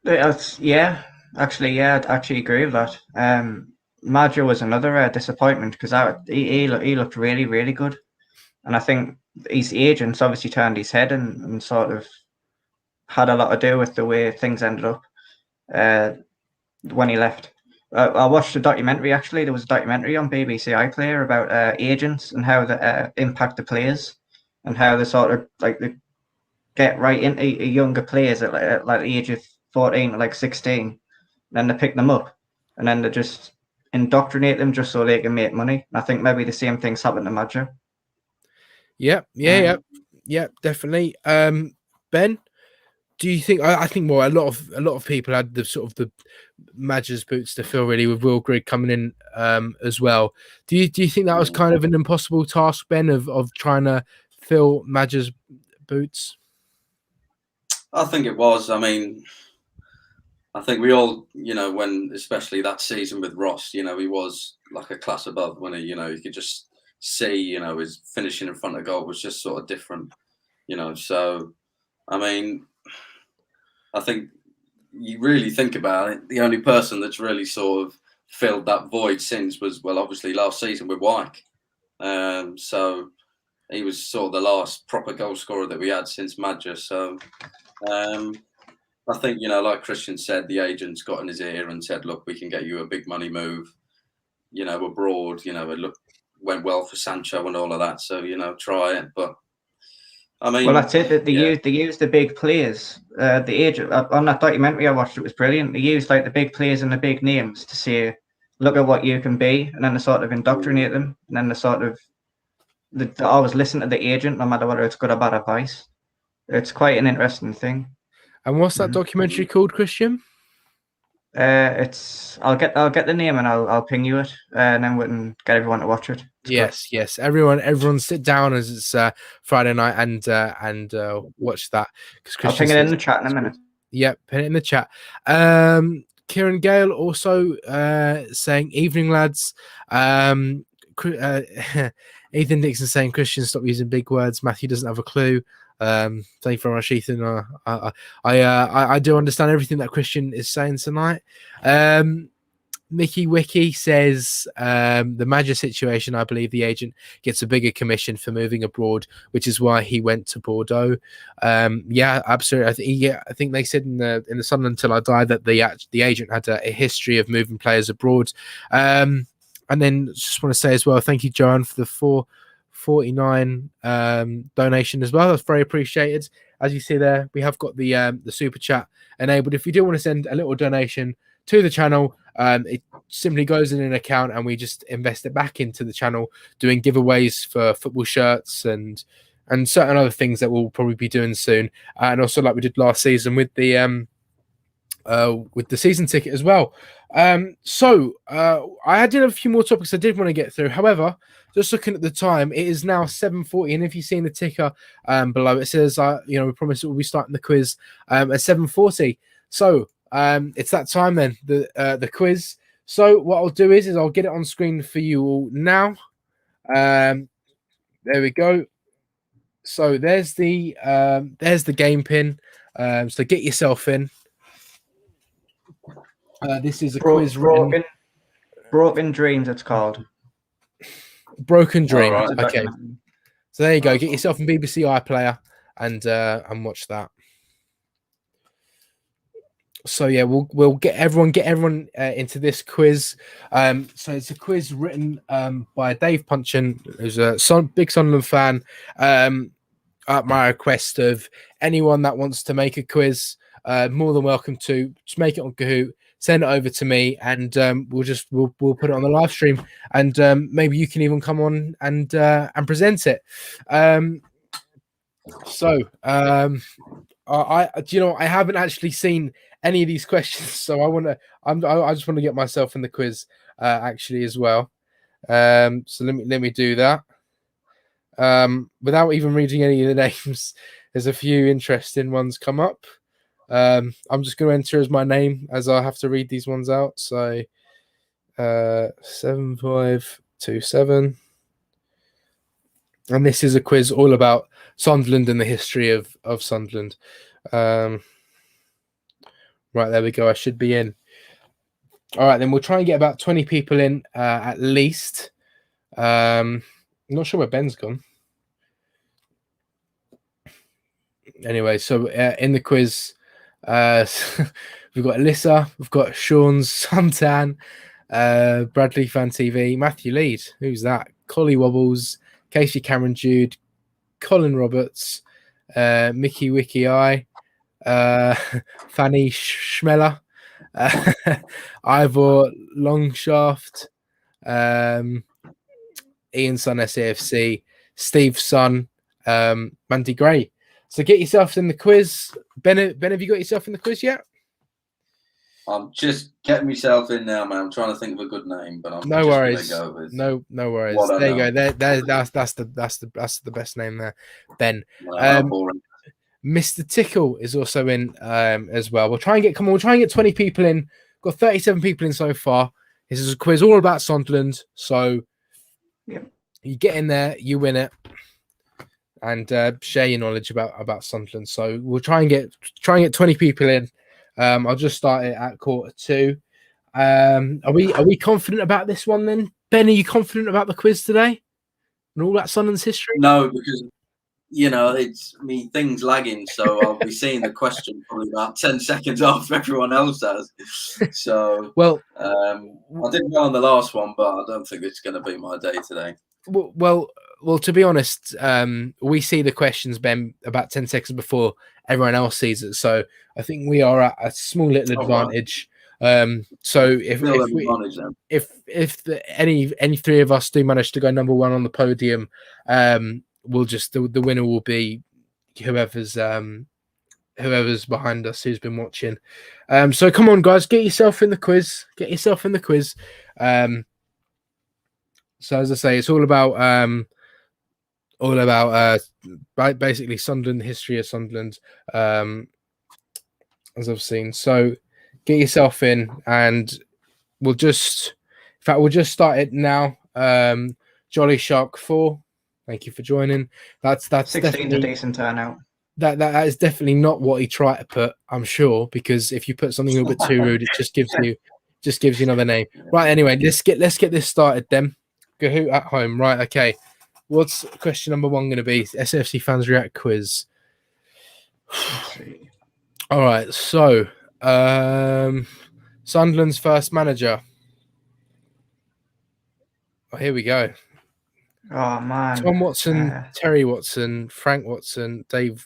Yeah, I'd actually agree with that. Madja was another disappointment because he looked really, really good. And I think his agents obviously turned his head and sort of had a lot to do with the way things ended up when he left. I watched a documentary, actually. There was a documentary on BBC iPlayer about agents and how they impact the players and how they sort of like they get right into younger players at like the age of 14 or like 16. And then they pick them up and then they just indoctrinate them just so they can make money. And I think maybe the same thing's happened to Madja.
Yeah, definitely. Ben, do you think? I think a lot of people had the sort of the Madja's boots to fill really, with Will Grigg coming in as well. Do you think that was kind of an impossible task, Ben, of trying to fill Madja's boots?
I think it was. I mean, I think we all, you know, when especially that season with Ross, you know, he was like a class above when you could just see, you know, his finishing in front of goal was just sort of different, you know. So, I mean, I think you really think about it, the only person that's really sort of filled that void since was, well, obviously last season with Wyke. So he was sort of the last proper goal scorer that we had since Madja. So I think, you know, like Christian said, the agents got in his ear and said, look, we can get you a big money move, you know, abroad. You know, it went well for Sancho and all of that. So, you know, try it. But I mean,
well, that's it. They used the big players. The agent on that documentary I watched, it was brilliant. They used like the big players and the big names to say, look at what you can be, and then they sort of indoctrinate them, and then they always listen to the agent, no matter whether it's good or bad advice. It's quite an interesting thing.
And what's that documentary called, Christian?
I'll get the name and I'll ping you it, and then we can get everyone to watch it.
Yes. Everyone sit down as it's Friday night and watch that.
I'll ping it in the chat in a minute.
Yep, pin it in the chat. Kieran Gale also saying, evening lads. Ethan Dixon saying, Christian, stop using big words. Matthew doesn't have a clue. Thank you very much, Ethan. I do understand everything that Christian is saying tonight. Mickey Wiki says the Madja situation, I believe the agent gets a bigger commission for moving abroad, which is why he went to Bordeaux. Yeah, absolutely. I think they said in the Sunderland Till I Die that the agent had a history of moving players abroad. And then just want to say as well, thank you, Joanne, for the 449 donation as well. That's very appreciated. As you see there, we have got the super chat enabled. If you do want to send a little donation to the channel, it simply goes in an account and we just invest it back into the channel, doing giveaways for football shirts and certain other things that we'll probably be doing soon. And also, like we did last season with the with the season ticket as well. So I did have a few more topics I did want to get through. However, just looking at the time, it is now 7:40, and if you've seen the ticker below, it says we promised that we'll be starting the quiz at 7:40. So it's that time then, the quiz. So what I'll do is I'll get it on screen for you all now. There we go. So there's the game pin. So get yourself in. This is a quiz written.
Broken Dreams, it's called.
Broken Dreams.
Right.
Okay. So there you go. Get yourself a BBC iPlayer and watch that. So yeah, we'll get everyone into this quiz. So it's a quiz written by Dave Punchin, who's a big Sunderland fan. At my request of anyone that wants to make a quiz, more than welcome to just make it on Kahoot, send it over to me, and we'll put it on the live stream, and maybe you can even come on and present it. I haven't actually seen any of these questions, so I just want to get myself in the quiz actually as well. So let me do that. Without even reading any of the names, there's a few interesting ones come up. I'm just going to enter as my name as I have to read these ones out. So 7527, and this is a quiz all about Sunderland and the history of Sunderland. Right, there we go. I should be in. All right, then we'll try and get about 20 people in at least. I'm not sure where Ben's gone. Anyway, so in the quiz, we've got Alyssa, we've got Sean's Suntan, Bradley Fan TV, Matthew Lead, who's that? Collie Wobbles, Casey Cameron Jude, Colin Roberts, Mickey Wiki Eye, Fanny Schmeller, Ivor Longshaft, Ian Sun SAFC, Steve Sun, Mandy Gray. So get yourself in the quiz. Ben, have you got yourself in the quiz yet?
I'm just getting myself in now, man. I'm trying to think of a good name, but I'm
no
just
worries.
Go with
no worries. There you go. That's the best name there, Ben. Mr. Tickle is also in as well. We'll try and get 20 people in. Got 37 people in so far. This is a quiz all about Sunderland. So you get in there, you win it, and share your knowledge about Sunderland. So we'll try and get 20 people in. I'll just start it at 1:45. Are we confident about this one then? Ben, are you confident about the quiz today and all that Sunderland's history?
No, because it's things lagging, so I'll be seeing the question probably about 10 seconds after everyone else has. So
well,
I did well on the last one, but I don't think it's going to be my day today.
Well, to be honest, we see the questions, Ben, about 10 seconds before everyone else sees it. So I think we are at a small little advantage. So if any three of us do manage to go number one on the podium, we'll just the winner will be whoever's behind us who's been watching. So come on, guys, get yourself in the quiz. So as I say, it's all about basically Sunderland, history of Sunderland, as I've seen. So get yourself in, and we'll just start it now. Jolly Shark 4, thank you for joining. That's
16 a decent turnout.
That is definitely not what he tried to put, I'm sure, because if you put something a little bit too rude, it just gives you another name. Right. Anyway, let's get this started then. Kahoot at home, right? Okay. What's question number one going to be? SFC Fans React quiz. All right. So, Sunderland's first manager. Oh, here we go.
Oh man.
Tom Watson, Terry Watson, Frank Watson, Dave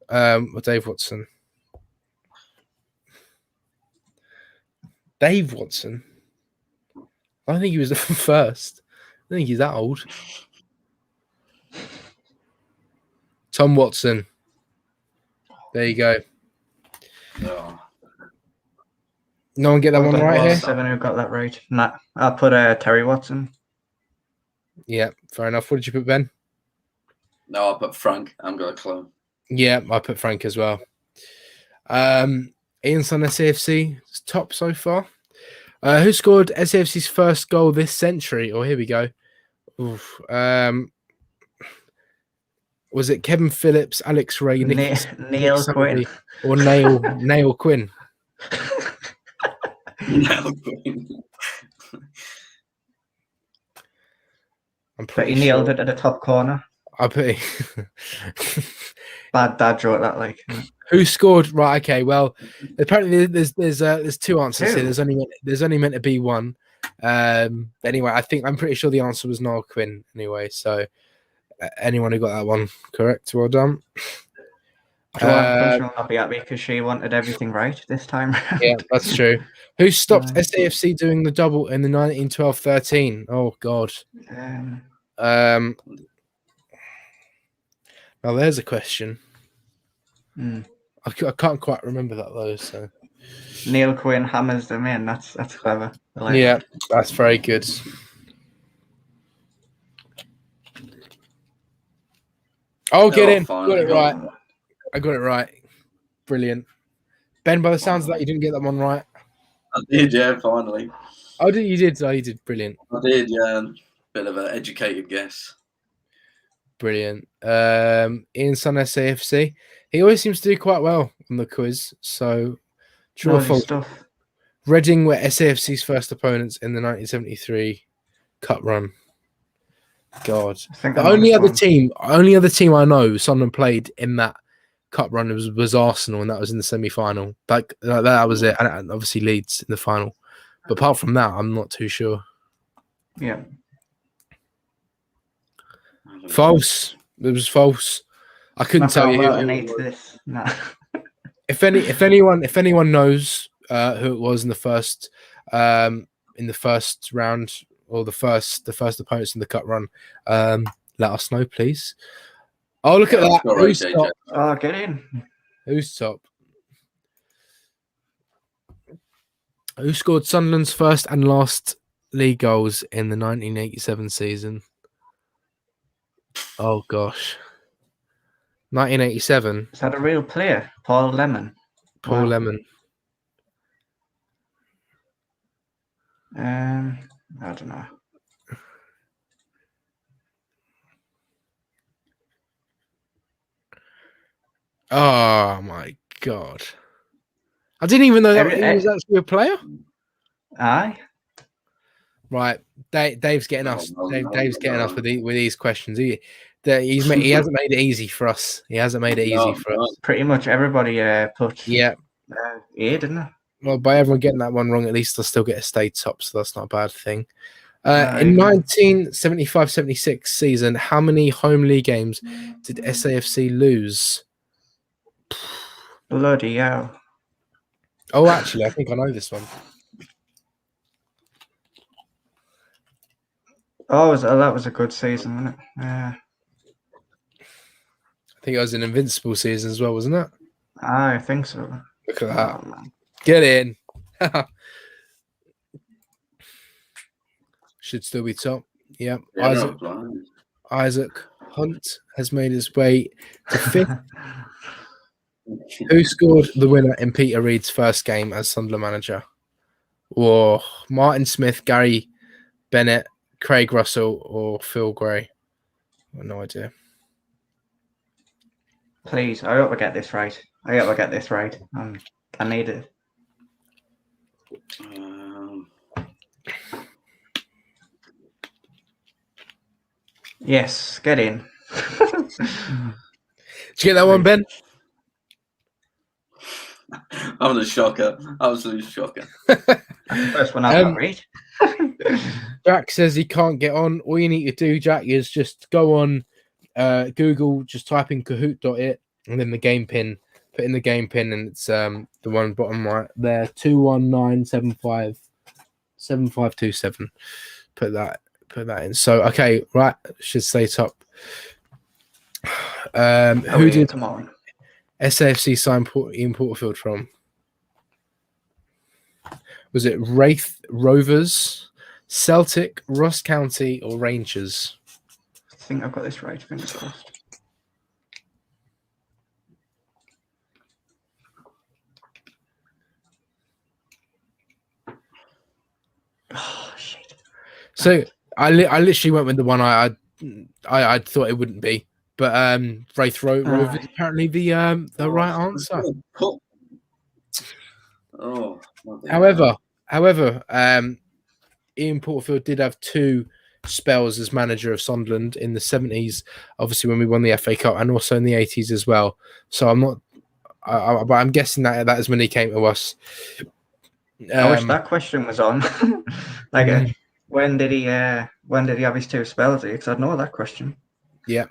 Watson. Dave Watson. I don't think he was the first. I don't think he's that old. Tom Watson. There you go.
Oh.
No one get that one
Well,
right here?
7 who got that right. Nah, I put Terry Watson.
Yeah, fair enough. What did you put, Ben?
No, I put Frank. I'm going to clone.
Yeah, I put Frank as well. Ian's on SAFC top so far. Who scored SAFC's first goal this century? Oh, here we go. Oof. Was it Kevin Phillips, Alex Ray, Nick
Neil Quinn,
or Nail Quinn?
Nail Quinn.
I'm
but
pretty
he nailed
sure.
it at the top corner.
I put.
Bad dad joke that like.
Who scored? Right. Okay. Well, apparently there's two answers here. There's only meant to be one. Anyway, I'm pretty sure the answer was Noel Quinn. Anyway, so anyone who got that one correct, well done.
Joanne Crunch will not be happy because she wanted everything right this time round.
Yeah, that's true. Who stopped SAFC doing the double in the 1912-13? Oh God. Now there's a question. I can't quite remember that though. So
Neil Quinn hammers them in. That's clever.
Yeah, that's very good. Oh, get in. Got it right. I got it right. Brilliant. Ben, by the sounds of that, you didn't get that one right.
I did, yeah, finally.
Oh, you did. Oh, you did. Brilliant.
I did, yeah. Bit of an educated guess.
Brilliant. Ian's on SAFC. He always seems to do quite well on the quiz. So, true or false? Reading were SAFC's first opponents in the 1973 Cup run. God, the only other team I know Sunderland played in that Cup run was Arsenal, and that was in the semi-final. That was it, and obviously Leeds in the final. But apart from that, I'm not too sure.
Yeah.
False. It was false. I couldn't tell you.
No.
If anyone knows who it was in the first round or the first opponents in the Cup run, let us know, please. Oh, look at that! Who's top?
Oh, get in.
Who's top? Who scored Sunderland's first and last league goals in the 1987 season? Oh gosh, 1987.
Is that a real player? Paul Lemon.
Paul Lemon.
I don't know.
Oh my god! I didn't even know that he was actually a player.
Aye.
Right, Dave's getting us. Dave's getting us with these questions. He hasn't made it easy for us. He hasn't made it easy for us.
Pretty much everybody put.
Yeah.
Didn't it?
Well, by everyone getting that one wrong, at least they'll still get a stay top, so that's not a bad thing. In 1975-76 season, how many home league games did SAFC lose?
Bloody hell.
Oh, actually, I think I know this one.
Oh, that was a good season, wasn't it?
I think it was an invincible season as well, wasn't it?
I think so.
Look at that. Oh, get in. Should still be top. Yep. Isaac Hunt has made his way to fifth. Who scored the winner in Peter Reid's first game as Sunderland manager? Whoa. Martin Smith, Gary Bennett, Craig Russell, or Phil Gray? I have no idea.
Please, I hope I get this right. I need it. Yes, get in.
Did you get that one, Ben?
I'm a shocker. Absolute shocker.
First one I read.
Jack says he can't get on. All you need to do, Jack, is just go on Google, just type in kahoot.it and then the game pin. Put in the game pin, and it's the one bottom right there, 219757527. Put that in. So okay, right, should stay top. Who did SAFC sign Ian Porterfield from? Was it Wraith Rovers, Celtic, Ross County, or Rangers?
I think I've got this right. Fingers crossed. Oh shit!
So I literally went with the one I thought it wouldn't be, but Wraith Rovers apparently the right answer.
Oh.
However, Ian Porterfield did have 2 spells as manager of Sunderland in the 70s, obviously when we won the FA Cup, and also in the 80s as well. So but I'm guessing that is when he came to us.
I wish that question was on. When did he have his 2 spells? Because I'd know that question.
Yeah.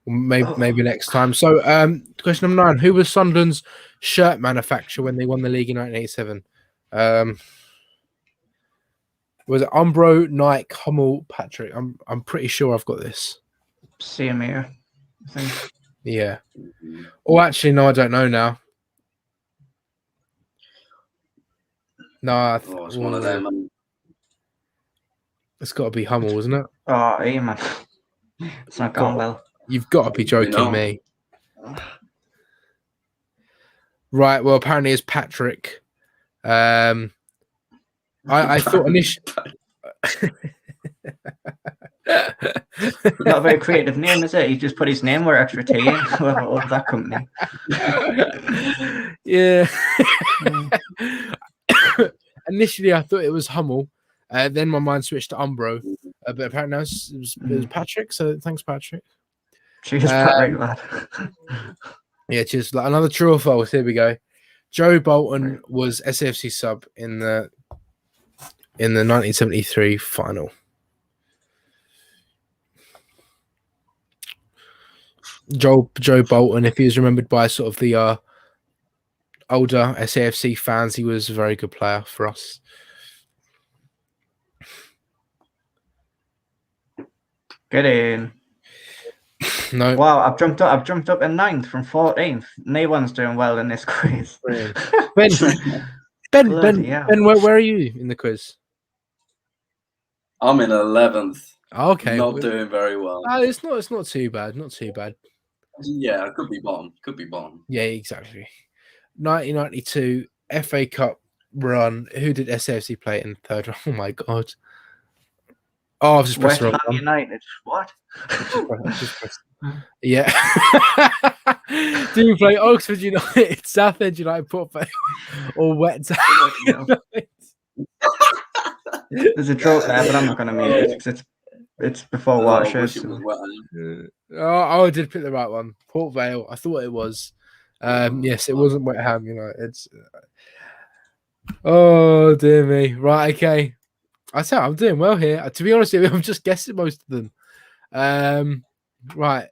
Maybe next time. So, question number 9: who was Sunderland's shirt manufacturer when they won the league in 1987? Was it Umbro, Nike, Hummel, Patrick? I'm pretty sure I've got this.
Same here, I think.
Yeah. Oh, actually, no, I don't know now. No,
it's one of them.
It's got to be Hummel, isn't it?
Oh, hey, man. It's not going well.
You've got to be joking me. Right, well, apparently it's Patrick. I thought initially...
Not a very creative name, is it? He just put his name where extra T in of that company.
Yeah. Initially, I thought it was Hummel. Then my mind switched to Umbro. But apparently it was Patrick. So thanks, Patrick.
Cheers, Patrick, lad.
Yeah, cheers. Another true or false. Here we go. Joe Bolton was SAFC sub in the 1973 final. Joe Bolton, if he was remembered by sort of the older SAFC fans, he was a very good player for us.
Get in.
No.
Wow, I've jumped up in 9th from 14th. No one's doing well in this quiz.
Ben, where are you in the quiz?
I'm in 11th.
Okay.
Not doing very well.
It's not too bad. Not too bad.
Yeah, it could be bottom.
Yeah, exactly. 1992 FA Cup run. Who did SAFC play in third? Oh my god. Oh, I've just pressed
West Ham United. What?
Yeah. Did we play Oxford United, Southend United, Port Vale, or Wet United?
There's a joke there, but I'm not going to make it because it's before Watershed.
Oh, I did pick the right one. Port Vale. I thought it was. Yes, it wasn't Wet Ham United. Oh dear me. Right, okay. I tell you, I'm doing well here. To be honest with you, I'm just guessing most of them. Right.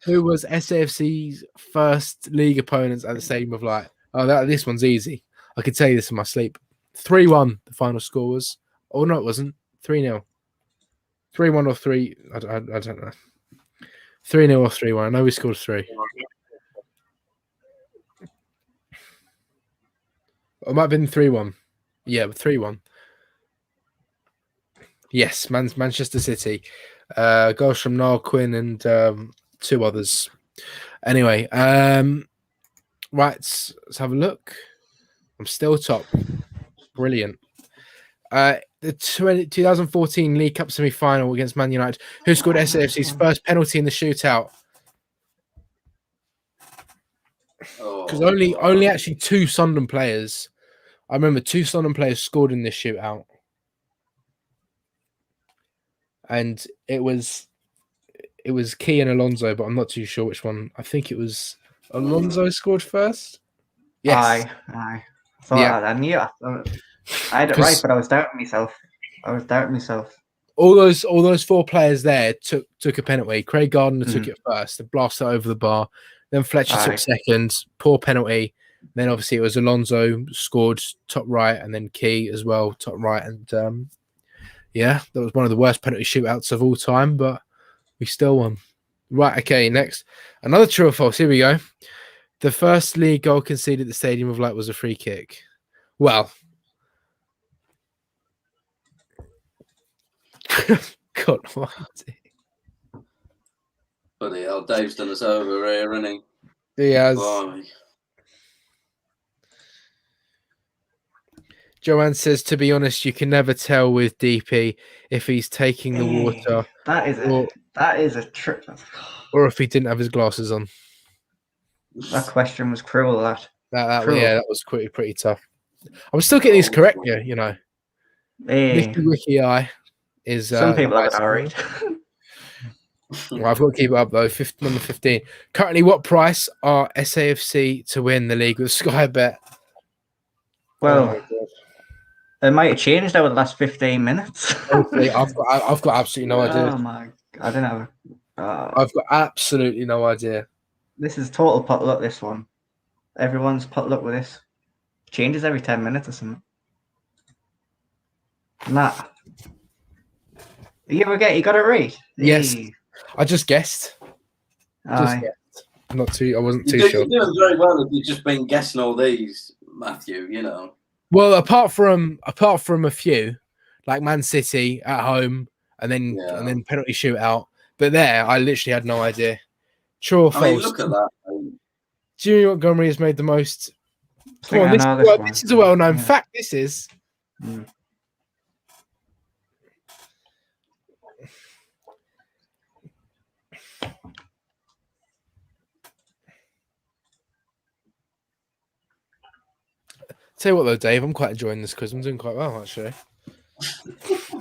Who was SAFC's first league opponents at the Stadium of Light? Oh, this one's easy. I could tell you this in my sleep. 3-1, the final score was. Oh, no, it wasn't. 3-0. 3-1 or 3. I don't know. 3-0 or 3-1. I know we scored 3. It might have been 3-1. Yeah, 3-1. Yes, Manchester City. Goals from Niall Quinn and 2 others. Anyway, right, let's have a look. I'm still top. Brilliant. The 2014 League Cup semi-final against Man United. Who scored SAFC's first penalty in the shootout? Because only actually 2 Sunderland players. I remember 2 Sunderland players scored in this shootout. And it was Key and Alonso, but I'm not too sure which one. I think it was Alonso scored first. Yes.
Aye. I knew it. I had it right, but I was doubting myself. All
those 4 players there took a penalty. Craig Gardner took it first and blasted it over the bar. Then Fletcher took second. Poor penalty. Then obviously it was Alonso scored top right, and then Key as well top right. And yeah, that was one of the worst penalty shootouts of all time, but we still won. Right, okay, next. Another true or false. Here we go. The first league goal conceded at the Stadium of Light was a free kick. Well, God almighty.
Bloody hell, Dave's done us over here, hasn't he?
He has.
Blimey.
Joanne says, to be honest, you can never tell with DP if he's taking the water
That is a trick.
or if he didn't have his glasses on.
That question was cruel. Cruel.
Yeah, that was pretty tough. I was still getting these correct, you know.
Hey.
Wiki Eye is
Some people have it all right.
Well, I've got to keep it up though. Number 15. Currently, what price are SAFC to win the league with Sky Bet?
Well, it might have changed over the last 15 minutes.
Honestly, I've got absolutely no idea.
Oh my! I don't know.
I've got absolutely no idea.
This is total potluck. This one, everyone's potluck with this. Changes every 10 minutes or something. Nah. You got it right.
Yes.
Hey.
I just guessed.
Aye.
I wasn't too
You're
sure.
doing very well if you've just been guessing all these, Matthew, you know.
Well, apart from a few, like Man City at home and then penalty shootout. But there, I literally had no idea. True or false?
I mean, look at that.
Junior Montgomery has made the most.
Come on,
this is a well-known fact. This is.
Mm.
Tell you what though, Dave, I'm quite enjoying this quiz. I'm doing quite well actually.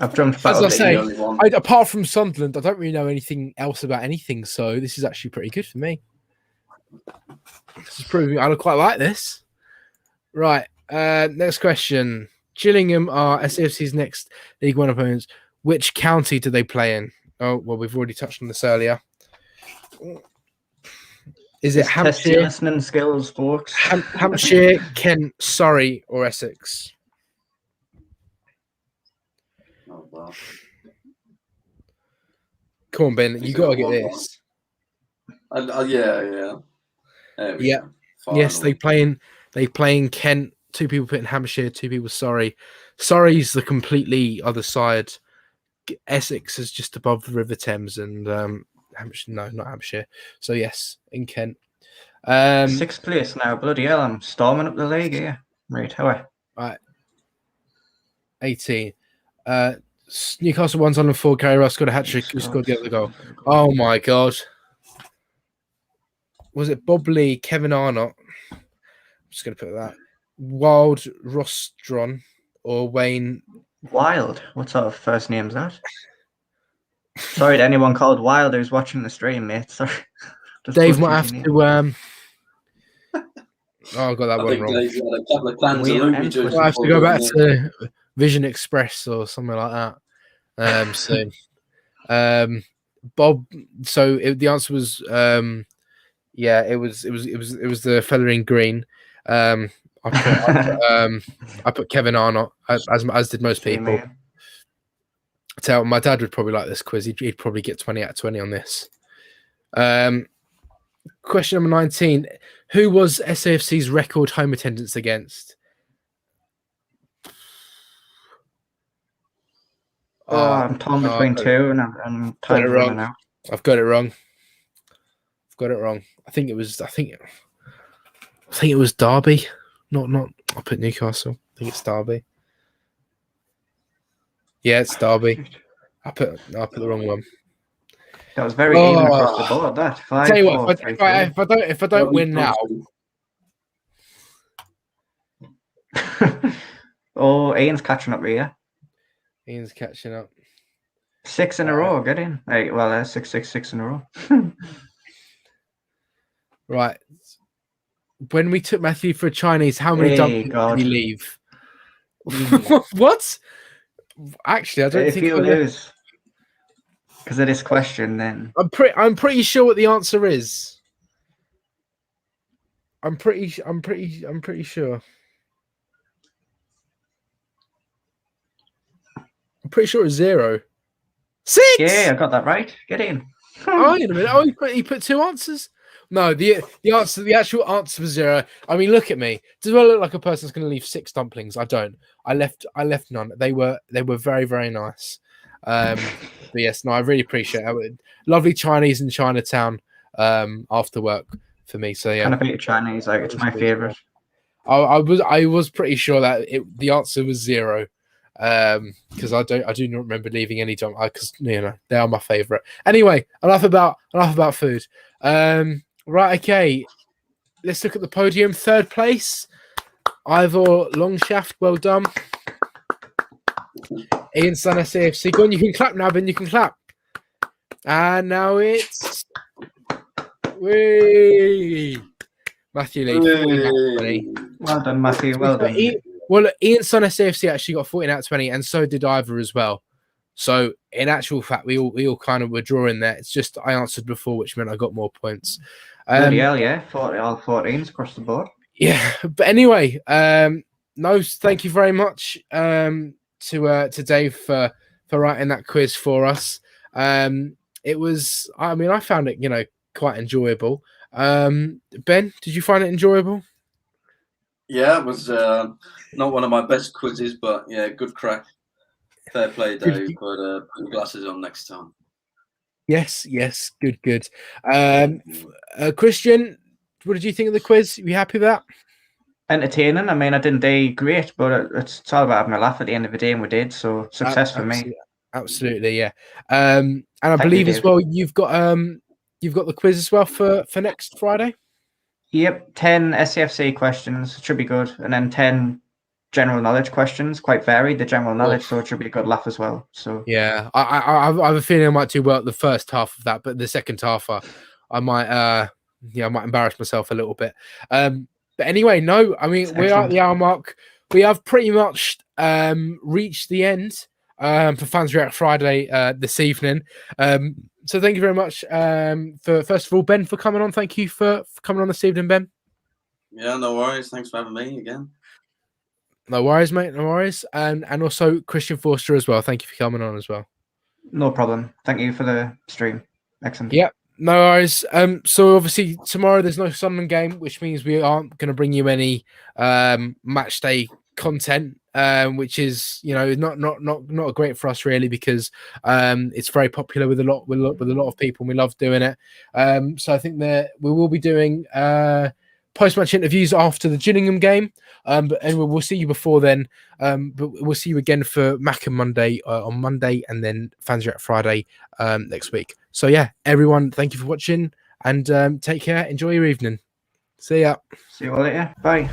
I've jumped
As I say,
only
apart from Sunderland, I don't really know anything else about anything, so this is actually pretty good for me. This is proving I quite like this. Right, next question. Gillingham are SAFC's next League One opponents. Which county do they play in? Oh, well, we've already touched on this earlier. Is it Hampshire?
Listening skills, folks.
Hampshire, Kent, Surrey, or Essex?
Oh, well.
Come on, Ben. You got to get this.
Yeah.
Yeah. Yes, they play in Kent. 2 people put in Hampshire, 2 people Surrey. Surrey's the completely other side. Essex is just above the River Thames, and Hampshire, no, not Hampshire. So yes, in Kent.
6th place now. Bloody hell, I'm storming up the league here. Right, how are?
Right. 18. Newcastle 1 on 4. Gary Ross got a hat trick. Who scored the other goal? Oh my god. Was it Bob Lee, Kevin Arnott? I'm just going to put that. Wild Rostron or Wayne
Wild? What sort of first name's that? Sorry to anyone called Wild who's watching the stream, mate. Sorry.
Dave might have to. I got that one wrong.
Dave's had a couple of plans
I have to go back to Vision Express or something like that. Soon. Bob. So the answer was, it was the fella in green. I put Kevin Arnott, as did most people. My dad would probably like this quiz. He'd probably get 20 out of 20 on this. Question number 19. Who was SAFC's record home attendance against?
I'm torn between 2 and time running out.
I've got it wrong. I think it was Derby. Not I'll put Newcastle. I think it's Derby. Yeah, it's Derby. I put the wrong one.
That was very even across the board. That 5.
Tell you what, if I don't win now.
Oh, Ian's catching up here.
Ian's catching up.
6 in a row. Get in. Hey, well, 6 in a row.
Right. When we took Matthew for a Chinese, how many dumplings did he leave? What? Actually, I don't think
you lose because of this question. Then
I'm pretty sure what the answer is. I'm pretty sure. I'm pretty sure it's 0. 6.
Yeah, I got that right. Get in.
Oh, wait a minute. Oh, he put 2 answers. No, the actual answer was 0. I mean, look at me. Does I look like a person's going to leave 6 dumplings? I don't. I left none. They were very, very nice. But yes, no, I really appreciate it. Lovely Chinese in Chinatown after work for me. So yeah,
Kind of eat Chinese, like it's my favorite.
I was pretty sure that the answer was 0, because I do not remember leaving any junk, because they are my favorite. Anyway, enough about food. Right, okay, let's look at the podium. 3rd place, Ivor Longshaft, well done. Ian Sun SAFC, go on, you can clap now, Ben, you can clap. And now it's Matthew Lee.
Well done, Matthew. Well done.
Ian Sun SAFC actually got 14 out of 20, and so did Ivor as well. So in actual fact, we all kind of were drawing there. It's just I answered before, which meant I got more points.
Bloody hell, yeah, all 14s across the board.
Yeah, but anyway, no, thank you very much to Dave for writing that quiz for us. It was, I mean, I found it, quite enjoyable. Ben, did you find it enjoyable?
Yeah, it was not one of my best quizzes, but yeah, good crack. Fair play, Dave. But put your glasses on next time.
Yes, good. Christian, what did you think of the quiz? Are you happy with that?
Entertaining. I mean, I didn't do great, but it's all about having a laugh at the end of the day, and we did. So success for me.
Absolutely, yeah. And I believe as well you've got the quiz as well for next Friday.
Yep, 10 SCFC questions, should be good, and then 10 general knowledge questions, quite varied, the general knowledge, so it should be a good laugh as well. So
yeah, I have a feeling I might do well at the first half of that, but the second half I might embarrass myself a little bit. But anyway, no, I mean, we're at the hour mark. We have pretty much reached the end for Fans React Friday this evening. So thank you very much for, first of all, Ben, for coming on. Thank you for coming on this evening, Ben.
Yeah, no worries. Thanks for having me again.
No worries, mate. No worries. And also Christian Forster as well. Thank you for coming on as well.
No problem. Thank you for the stream. Excellent.
Yeah, no worries. So obviously tomorrow there's no Sunderland game, which means we aren't going to bring you any match day content, which is not great for us really, because it's very popular with a lot of people, and we love doing it. So I think that we will be doing post-match interviews after the Gillingham game, but anyway, we'll see you before then. But we'll see you again for Mac and Monday on Monday, and then Fans React Friday next week. So yeah, everyone, thank you for watching, and take care. Enjoy your evening. See ya.
See you all later. Bye.